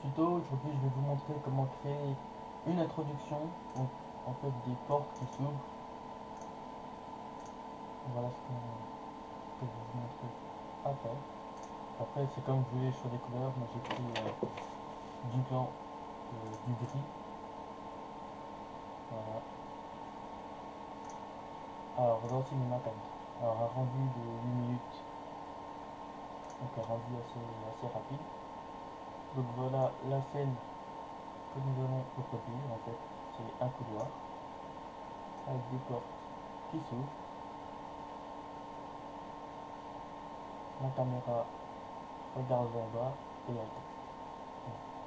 tuto. Aujourd'hui je vais vous montrer comment créer une introduction, donc en fait des portes qui s'ouvrent. Voilà ce que je vais vous montrer à faire. Après c'est comme vous voulez sur les couleurs, moi j'ai pris du blanc, du gris. Voilà. Alors dans Cinémacan, alors un rendu de 8 minutes, donc un rendu assez rapide. Donc voilà la scène que nous allons reproduire en fait, c'est un couloir avec des portes qui s'ouvrent. La caméra regarde vers bas et elle texte.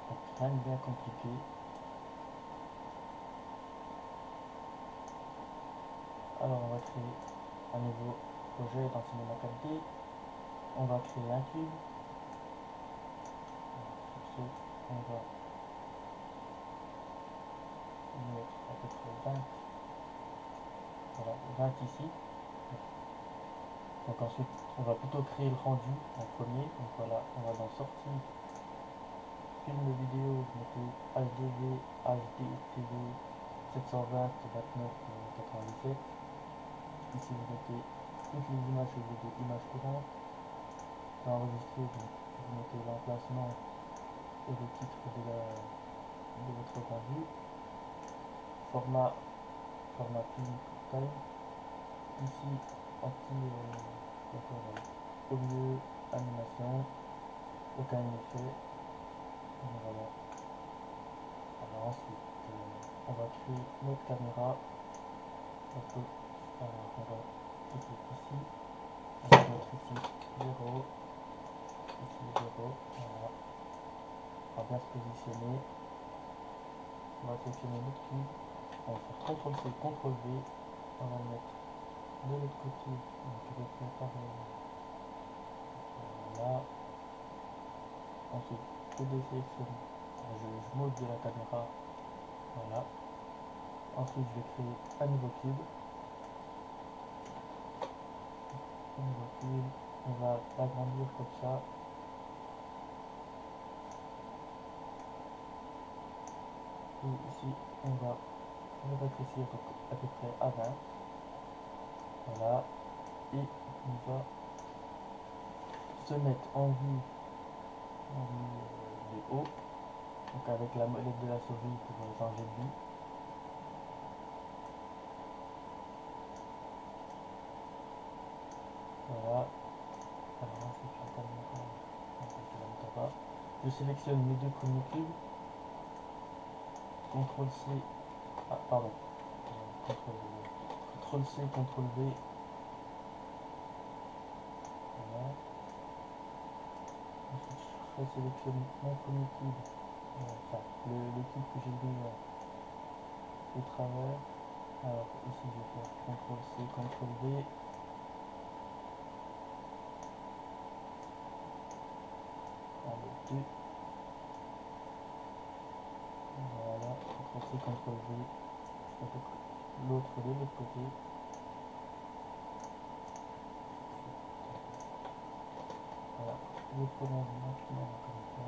Donc rien de bien compliqué. Alors on va créer un nouveau projet dans Cinema 4D. On va créer un cube. Sur ce, on va y mettre à peu près 20. Voilà, 20 ici. Donc ensuite, on va plutôt créer le rendu en premier. Donc voilà, on va dans sortie, film vidéo, vous mettez H2V, HDTV, 720, 29, 97. Ici vous mettez toutes les images que vous voulez, images courantes. Pour enregistrer, vous mettez l'emplacement et le titre de votre rendu. Format film time. Ici, au milieu, animation, aucun effet. Voilà. Alors ensuite, on va créer notre caméra. On va cliquer ici. On va mettre ici 0. Ici 0. Voilà. On va bien se positionner. On va sélectionner notre cube. On va faire CTRL-C, CTRL-V. On va le mettre de l'autre côté. Donc je vais faire pareil. Voilà. Ensuite, je désélectionne. Je mode de la caméra. Voilà. Ensuite, je vais créer un nouveau cube. On va l'agrandir comme ça. Et ici, on va le rétrécir à peu près à 20. Voilà. Et on va se mettre en vue de haut. Donc avec la molette de la souris pour changer de vue. Voilà. Alors ensuite, je sélectionne mes deux premiers cubes. CTRL-C. Ah, pardon. CTRL-C, CTRL-V. Voilà. Ensuite, je sélectionne mon premier cube. Enfin, le cube que j'ai mis au travers. Alors ici, je vais faire CTRL-C, CTRL-V. Le 2. Voilà, CTRL-C, CTRL-V. L'autre de l'autre côté. Voilà, je prolonge maintenant comme ça.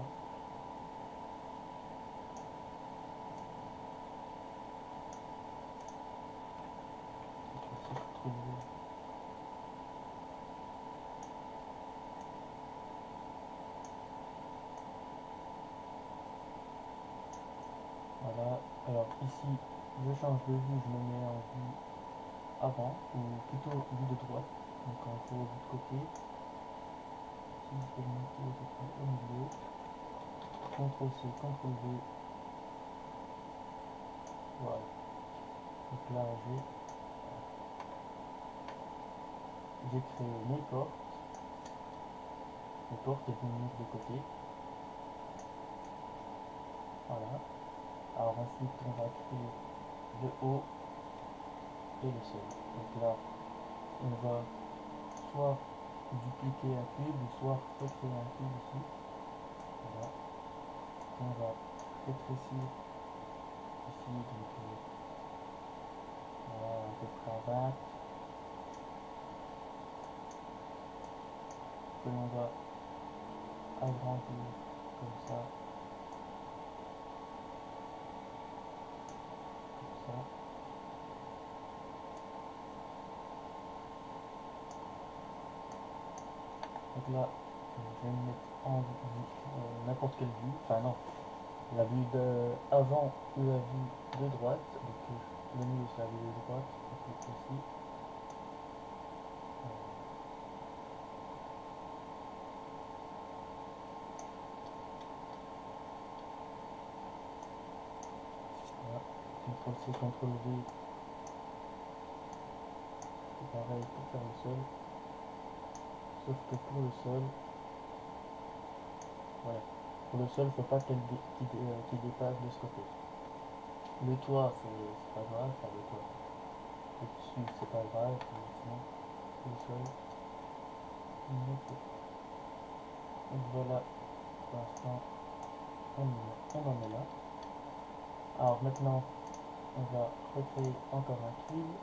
Voilà, alors ici, je change de vue, je me mets en vue avant, ou plutôt vue de droite, donc en gros vue de côté. Ici, je vais le monter au milieu. CTRL-C, CTRL-V. Voilà. Donc là, j'ai créé mes portes. Les portes et une mise de côté. Voilà. Alors ensuite, on va créer le haut et le sol. Donc là, on va soit dupliquer un cube, soit recréer un cube ici. Voilà. On va rétrécir ici, donc voilà, à peu près à 20. Que l'on va agrandir comme ça. ça. Donc là, je vais me mettre en vue, n'importe quelle vue, enfin non, la vue de avant ou la vue de droite, donc le mieux c'est la vue de droite, donc ici. Voilà, CTRL C, CTRL V, c'est pareil pour faire le sol, sauf que pour le sol, voilà, pour le sol, il ne faut pas qu'il dépasse de ce côté. Le toit, c'est pas grave, enfin le toit, le dessus, c'est pas grave, sinon, le sol, donc voilà, pour l'instant, on en est là. Alors maintenant, on va recréer encore un cube.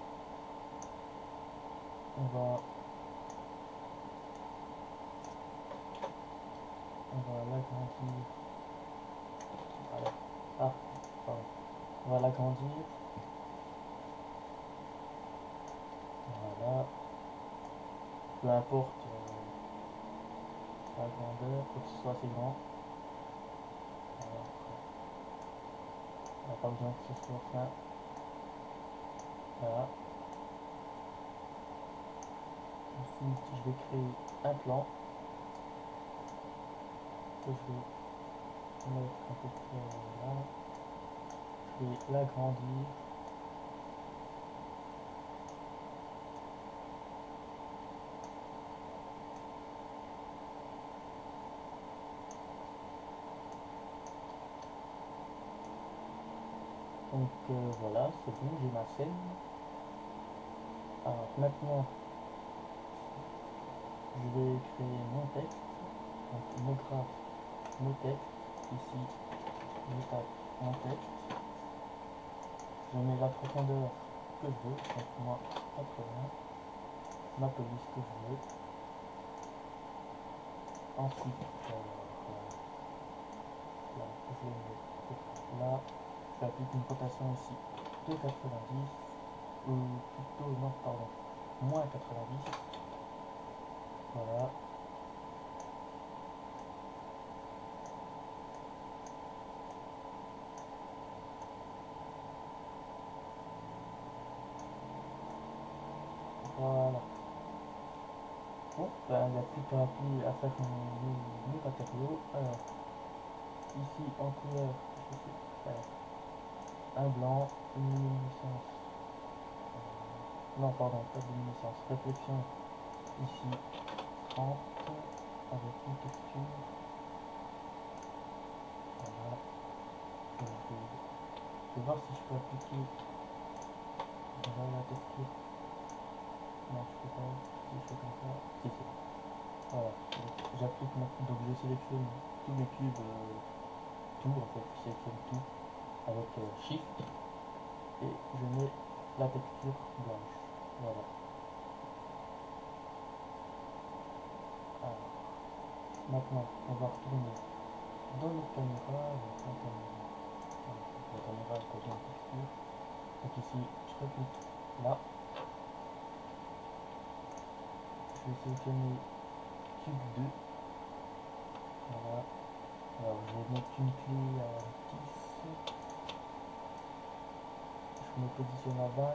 On va l'agrandir. Voilà. Ah, pardon. On va l'agrandir. Voilà. Peu importe la grandeur, faut que ce soit assez grand. Alors, on n'a pas besoin que ce soit fin. Voilà. Ensuite, je vais créer un plan que je vais mettre à peu près là. Je vais l'agrandir. Donc voilà, c'est bon, j'ai ma scène. Alors maintenant, je vais créer mon texte. Donc mon graphe, mon texte. Ici, je tape mon texte. Je mets la profondeur que je veux, donc moi 80, ma police que je veux. Ensuite, là, je applique une rotation ici de 90, ou plutôt, non, pardon, moins 90. Voilà. Voilà. Bon, ben, il n'y a plus qu'à faire mes matériaux. Alors, ici en couleur, je sais faire un blanc, une luminescence. Non, pardon, pas de luminescence, réflexion ici 30 avec une texture. Voilà. Je vais voir si je peux appliquer la texture. Non, je peux pas. Si je fais comme ça, si c'est. Voilà. J'applique donc je sélectionne tous les cubes, tout en fait, je sélectionne tout avec Shift et je mets la texture blanche. Voilà. Alors, maintenant, on va retourner dans notre caméra. La caméra elle contient une texture. Donc ici, je reclique là. Je vais sélectionner cube 2. Voilà. Alors je vais mettre une clé à 10. Je me positionne à 20.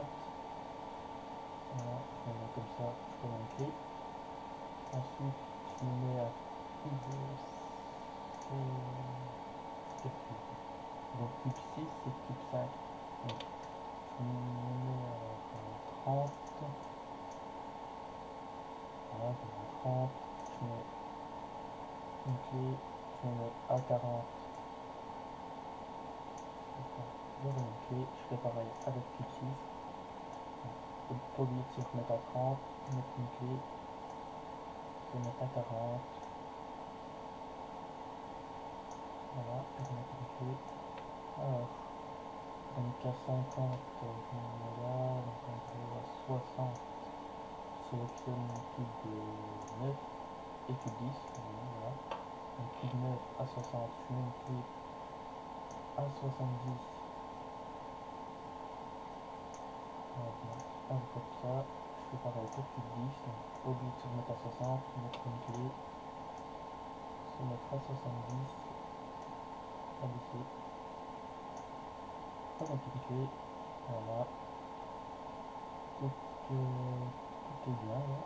Voilà, je me mets comme ça, je prends une clé. Ensuite, je me mets à cube 6. Donc cube 6 c'est cube 5. Donc je me mets à 30. Voilà, je mets à 30. Je mets une clé, je me mets à 40. Je remets une clé, je fais pareil avec cube 6. Donc, pas oublier de se remettre à 30, mettre une clé, se mettre à 40. Voilà, remettre une clé. Alors, donc à 50, je me mets là, donc on va à 60. Je sélectionne cube 9 et cube 10. Voilà. Donc cube 9 à 60, je mets une clé à 70. On va faire comme ça. Je fais pareil pour plus de 10. Donc, oublie de se mettre à 60, mettre une clé, se mettre à 70, abaisser, remettre une clé. Voilà. Tout est bien là.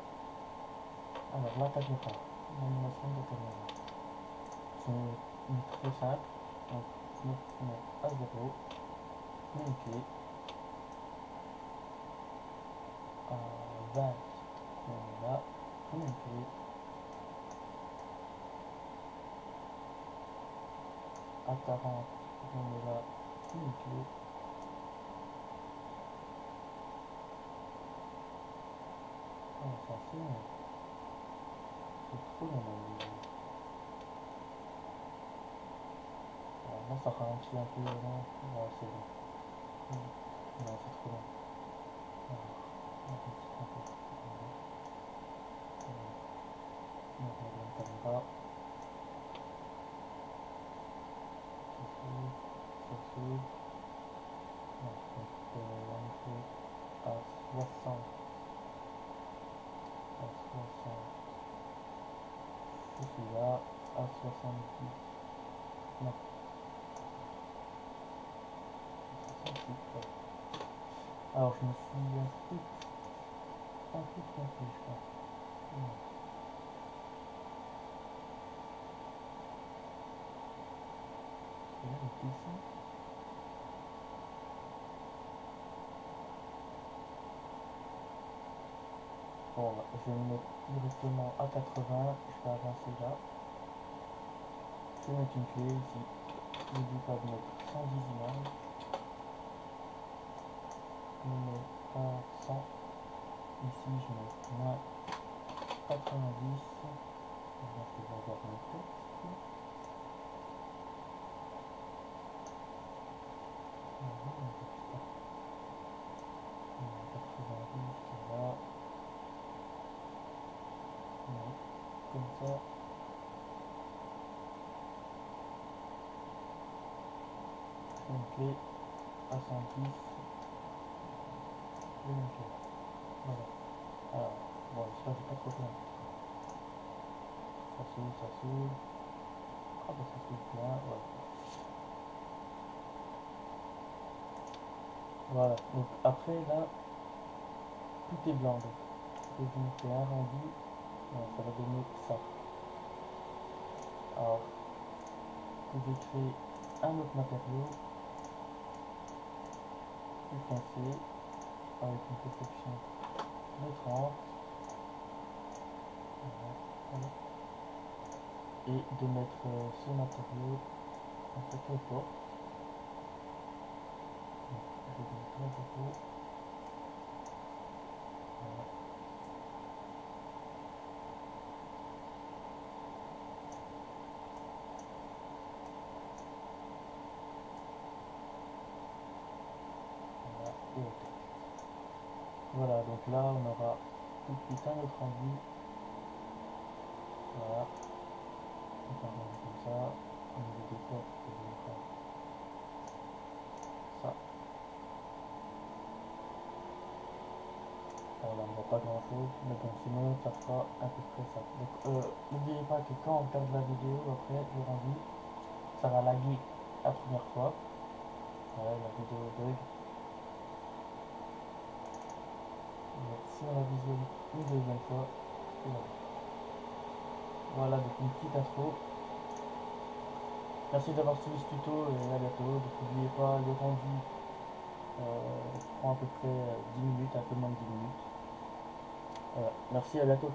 Alors la caméra, l'animation de caméra. C'est très simple. Donc je me mets à 0, mets une clé. À 20, je mets là, je mets une clé. À 40, je mets là, une clé. Oh, ça c'est trop long. Là ça ralentit un peu, non? Ouais, c'est bon. Non, c'est trop long. Alors, on va un petit peu. On va regarder la caméra. Ça s'ouvre. Donc, on fait à 60. À 60. Je suis là à 70. Non. 68. Ouais. Alors je me suis un peu trompé, je pense. Non. Et là, le dessin. Bon, je vais me mettre directement à 80. Je vais avancer là. Je vais mettre une clé ici. N'oublie pas de mettre 110 images. Je mets à 100. Ici, je mets moins 90. Là, je vais avoir mon texte. Voilà, on va faire 90 qui est là. Comme ça. Je mets une clé à 110. Je mets une clé. Voilà. Alors, bon, j'espère que j'ai pas trop plein. Ça s'ouvre, ça s'ouvre. Ah bah ça s'ouvre bien, ouais. Voilà, donc après là, tout est blanc. Donc je me fais un rendu, ça va donner ça. Alors, vous pouvez créer un autre matériau, plus foncé, avec une protection de 30. Voilà. Et de mettre ce matériau en fait aux portes. Donc, je vais mettre la photo. Voilà. Voilà. Et au texte. Voilà, donc là on aura tout de suite un autre rendu. Voilà. Donc on va comme ça. Au niveau des portes, je vais faire ça. Voilà, on voit pas grand chose, mais bon, sinon ça fera à peu près ça. Donc n'oubliez pas que quand on regarde la vidéo, après le rendu, ça va laguer la première fois. Ouais, la vidéo bug. Mais si on la visualise une deuxième fois, c'est bon. Voilà, donc une petite intro. Merci d'avoir suivi ce tuto et à bientôt. Donc n'oubliez pas, le rendu prend à peu près 10 minutes, un peu moins de 10 minutes. Voilà, merci, à bientôt.